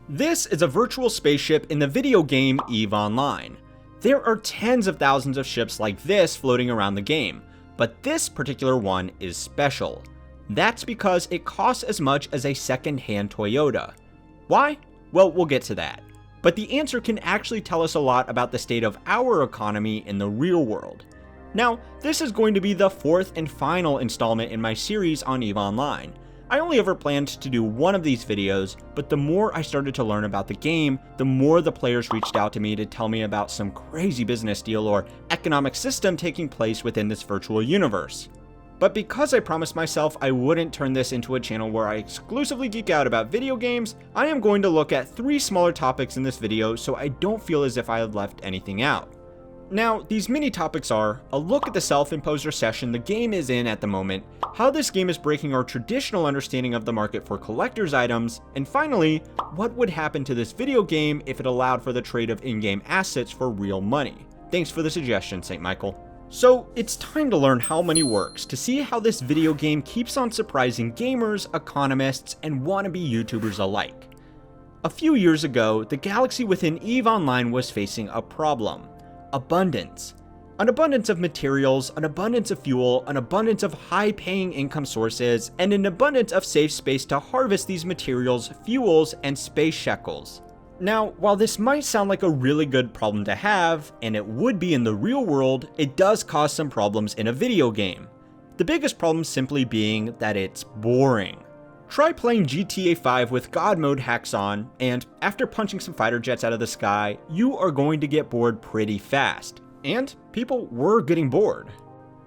This is a virtual spaceship in the video game EVE Online. There are tens of thousands of ships like this floating around the game, but this particular one is special. That's because it costs as much as a second-hand Toyota. Why? Well, we'll get to that. But the answer can actually tell us a lot about the state of our economy in the real world. Now, this is going to be the fourth and final installment in my series on EVE Online. I only ever planned to do one of these videos, but the more I started to learn about the game, the more the players reached out to me to tell me about some crazy business deal or economic system taking place within this virtual universe. But because I promised myself I wouldn't turn this into a channel where I exclusively geek out about video games, I am going to look at 3 smaller topics in this video so I don't feel as if I have left anything out. Now, these mini topics are a look at the self-imposed recession the game is in at the moment, how this game is breaking our traditional understanding of the market for collector's items, and finally, what would happen to this video game if it allowed for the trade of in-game assets for real money. Thanks for the suggestion, St. Michael. So, it's time to learn how money works to see how this video game keeps on surprising gamers, economists, and wannabe YouTubers alike. A few years ago, the galaxy within EVE Online was facing a problem. Abundance. An abundance of materials, an abundance of fuel, an abundance of high-paying income sources, and an abundance of safe space to harvest these materials, fuels, and space shekels. Now, while this might sound like a really good problem to have, and it would be in the real world, it does cause some problems in a video game. The biggest problem simply being that it's boring. Try playing GTA 5 with God mode hacks on, and after punching some fighter jets out of the sky, you are going to get bored pretty fast. And people were getting bored.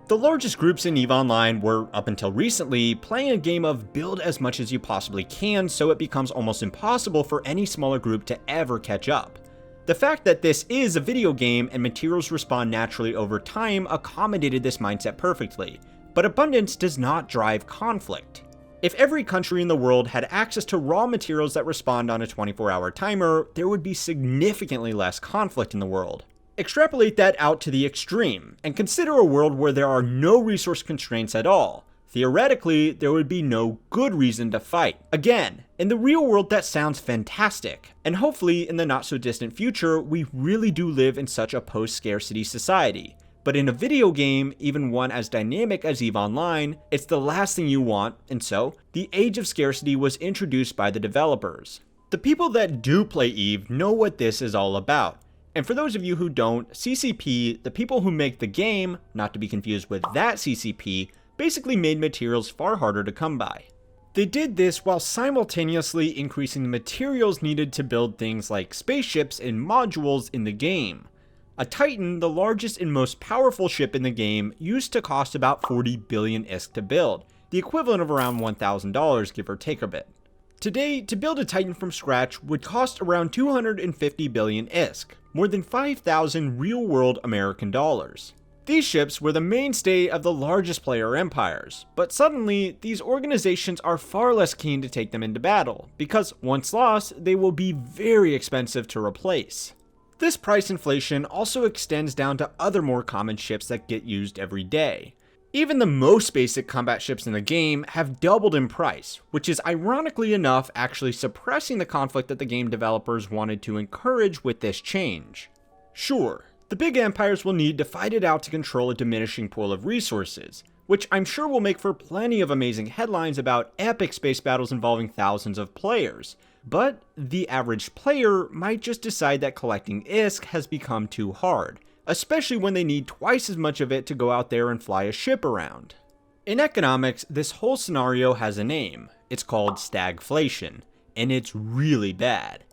The largest groups in EVE Online were, up until recently, playing a game of build as much as you possibly can so it becomes almost impossible for any smaller group to ever catch up. The fact that this is a video game and materials respawn naturally over time accommodated this mindset perfectly, but abundance does not drive conflict. If every country in the world had access to raw materials that respond on a 24-hour timer, there would be significantly less conflict in the world. Extrapolate that out to the extreme, and consider a world where there are no resource constraints at all. Theoretically, there would be no good reason to fight. Again, in the real world that sounds fantastic, and hopefully in the not so distant future, we really do live in such a post-scarcity society. But in a video game, even one as dynamic as EVE Online, it's the last thing you want, and so, the age of scarcity was introduced by the developers. The people that do play EVE know what this is all about. And for those of you who don't, CCP, the people who make the game, not to be confused with that CCP, basically made materials far harder to come by. They did this while simultaneously increasing the materials needed to build things like spaceships and modules in the game. A Titan, the largest and most powerful ship in the game, used to cost about 40 billion ISK to build, the equivalent of around $1,000 give or take a bit. Today, to build a Titan from scratch would cost around 250 billion ISK, more than 5,000 real-world American dollars. These ships were the mainstay of the largest player empires, but suddenly, these organizations are far less keen to take them into battle, because once lost, they will be very expensive to replace. This price inflation also extends down to other more common ships that get used every day. Even the most basic combat ships in the game have doubled in price, which is ironically enough actually suppressing the conflict that the game developers wanted to encourage with this change. Sure, the big empires will need to fight it out to control a diminishing pool of resources, which I'm sure will make for plenty of amazing headlines about epic space battles involving thousands of players. But the average player might just decide that collecting ISK has become too hard, especially when they need twice as much of it to go out there and fly a ship around. In economics, this whole scenario has a name. It's called stagflation, and it's really bad.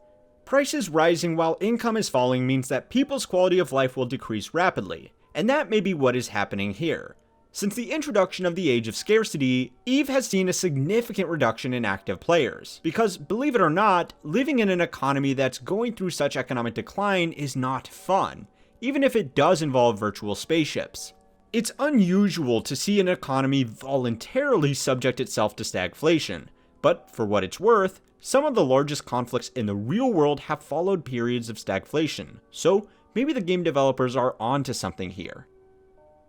Prices rising while income is falling means that people's quality of life will decrease rapidly, and that may be what is happening here. Since the introduction of the age of scarcity, EVE has seen a significant reduction in active players, because believe it or not, living in an economy that's going through such economic decline is not fun, even if it does involve virtual spaceships. It's unusual to see an economy voluntarily subject itself to stagflation, but for what it's worth, some of the largest conflicts in the real world have followed periods of stagflation, so maybe the game developers are onto something here.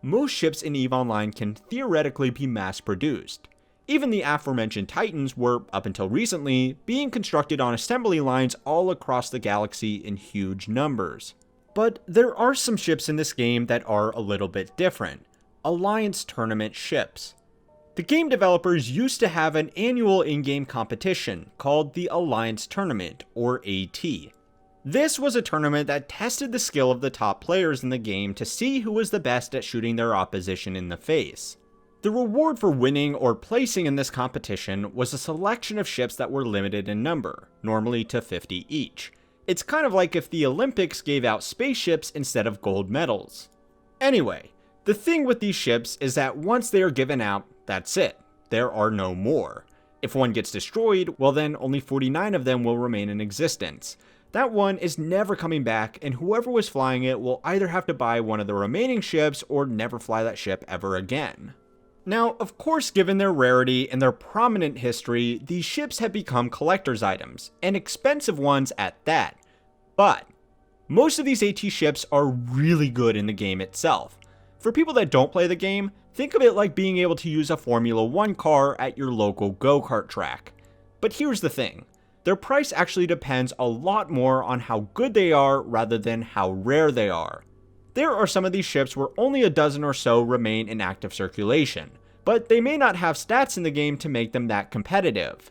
Most ships in EVE Online can theoretically be mass-produced. Even the aforementioned Titans were, up until recently, being constructed on assembly lines all across the galaxy in huge numbers. But there are some ships in this game that are a little bit different. Alliance Tournament ships. The game developers used to have an annual in-game competition called the Alliance Tournament, or AT. This was a tournament that tested the skill of the top players in the game to see who was the best at shooting their opposition in the face. The reward for winning or placing in this competition was a selection of ships that were limited in number, normally to 50 each. It's kind of like if the Olympics gave out spaceships instead of gold medals. Anyway, the thing with these ships is that once they are given out, that's it. There are no more. If one gets destroyed, well then only 49 of them will remain in existence. That one is never coming back, and whoever was flying it will either have to buy one of the remaining ships or never fly that ship ever again. Now, of course, given their rarity and their prominent history, these ships have become collector's items, and expensive ones at that. But most of these AT ships are really good in the game itself. For people that don't play the game, think of it like being able to use a Formula 1 car at your local go-kart track. But here's the thing, their price actually depends a lot more on how good they are rather than how rare they are. There are some of these ships where only a dozen or so remain in active circulation, but they may not have stats in the game to make them that competitive.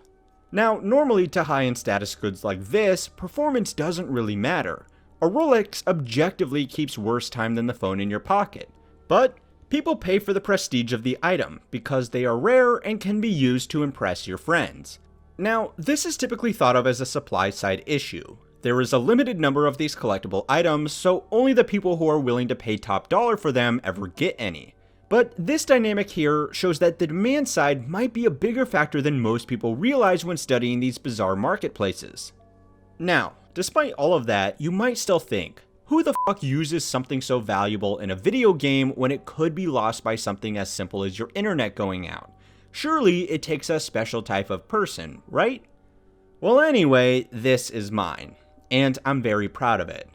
Now, normally to high-end status goods like this, performance doesn't really matter. A Rolex objectively keeps worse time than the phone in your pocket. But people pay for the prestige of the item because they are rare and can be used to impress your friends. Now, this is typically thought of as a supply-side issue. There is a limited number of these collectible items, so only the people who are willing to pay top dollar for them ever get any. But this dynamic here shows that the demand side might be a bigger factor than most people realize when studying these bizarre marketplaces. Now, despite all of that, you might still think, who the fuck uses something so valuable in a video game when it could be lost by something as simple as your internet going out? Surely it takes a special type of person, right? Well anyway, this is mine, and I'm very proud of it.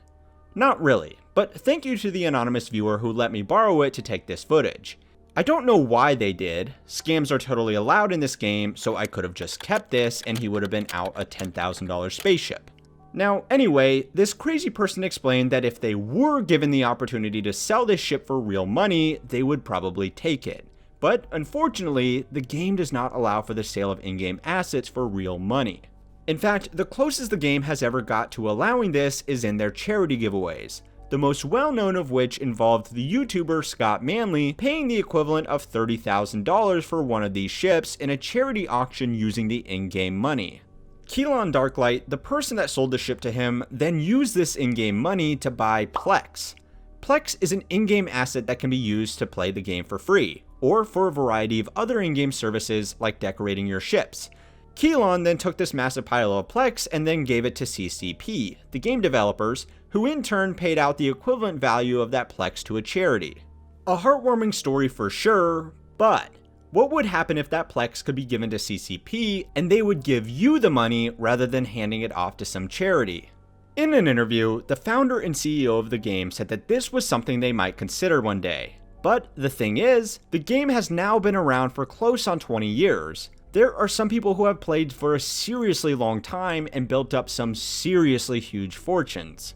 Not really, but thank you to the anonymous viewer who let me borrow it to take this footage. I don't know why they did. Scams are totally allowed in this game, so I could have just kept this and he would have been out a $10,000 spaceship. Now, anyway, this crazy person explained that if they were given the opportunity to sell this ship for real money, they would probably take it. But unfortunately, the game does not allow for the sale of in-game assets for real money. In fact, the closest the game has ever got to allowing this is in their charity giveaways, the most well-known of which involved the YouTuber Scott Manley paying the equivalent of $30,000 for one of these ships in a charity auction using the in-game money. Keelan Darklight, the person that sold the ship to him, then used this in-game money to buy Plex. Plex is an in-game asset that can be used to play the game for free, or for a variety of other in-game services like decorating your ships. Keelan then took this massive pile of Plex and then gave it to CCP, the game developers, who in turn paid out the equivalent value of that Plex to a charity. A heartwarming story for sure, but what would happen if that Plex could be given to CCP and they would give you the money rather than handing it off to some charity? In an interview, the founder and CEO of the game said that this was something they might consider one day. But the thing is, the game has now been around for close on 20 years. There are some people who have played for a seriously long time and built up some seriously huge fortunes.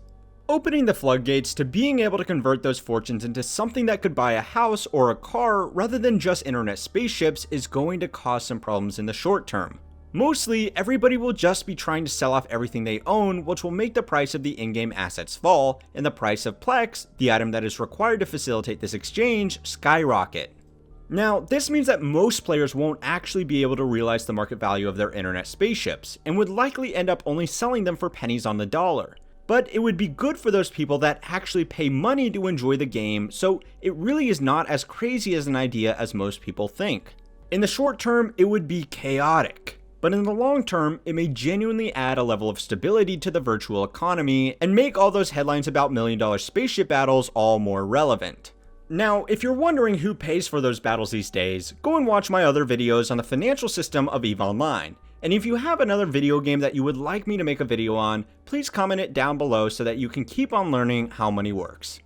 Opening the floodgates to being able to convert those fortunes into something that could buy a house or a car rather than just internet spaceships is going to cause some problems in the short term. Mostly, everybody will just be trying to sell off everything they own, which will make the price of the in-game assets fall, and the price of Plex, the item that is required to facilitate this exchange, skyrocket. Now, this means that most players won't actually be able to realize the market value of their internet spaceships, and would likely end up only selling them for pennies on the dollar. But it would be good for those people that actually pay money to enjoy the game, so it really is not as crazy as an idea as most people think. In the short term, it would be chaotic. But in the long term, it may genuinely add a level of stability to the virtual economy and make all those headlines about million-dollar spaceship battles all more relevant. Now, if you're wondering who pays for those battles these days, go and watch my other videos on the financial system of EVE Online. And if you have another video game that you would like me to make a video on, please comment it down below so that you can keep on learning how money works.